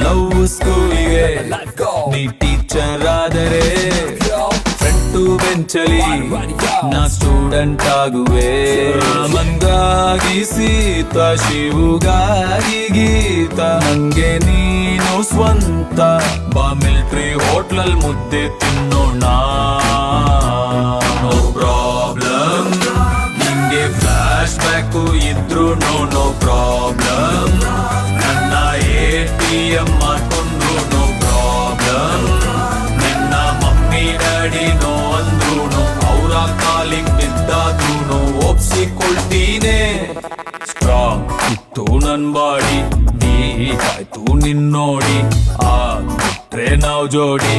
Love ಸ್ಕೂಲಿಗೆ ನೀ teacher ಆದರೆ ಫ್ರಂಟು ಬೆಂಚಲಿ ನಾ ಸ್ಟೂಡೆಂಟ್ ಆಗುವೆ. ಮಂಗಾಗಿ ಸೀತ, ಶಿವುಗಾಗಿ ಗೀತ, ನಂಗೆ ನೀನು ಸ್ವಂತ. ಬಾ ಮಿಲ್ಟ್ರಿ ಹೋಟ್ಲಲ್ ಮುದ್ದೆ ತಿನ್ನೋಣ, ನೋ ಪ್ರಾಬ್ಲಮ್. ನಿಂಗೆ ಫ್ಲಾಶ್ ಬ್ಯಾಕು ಇದ್ರು ನೋ ಪ್ರಾಬ್ಲಮ್. ನನ್ನ ATM ಮಾಡ್ಕೊಂಡು ನೋ ಪ್ರಾಬ್ಲಮ್. ನಿನ್ನ ಮಮ್ಮಿ ಡ್ಯಾಡಿ ನೋ ಅಂದ್ರೂ, ಅವರ ಕಾಲಿಗೆ ಬಿದ್ದಾದ್ರೂ ಒಪ್ಸಿಕೊಳ್ತೀನಿ. ಸ್ಟ್ರಾಂಗ್ ಇತ್ತು ನನ್ ಬಾಡಿ, ವೀಕ್ ಆಯ್ತು ನಿನ್ನೋಡಿ, ಆಗ್ಬಿಟ್ರೆ ನಾವ್ ಜೋಡಿ.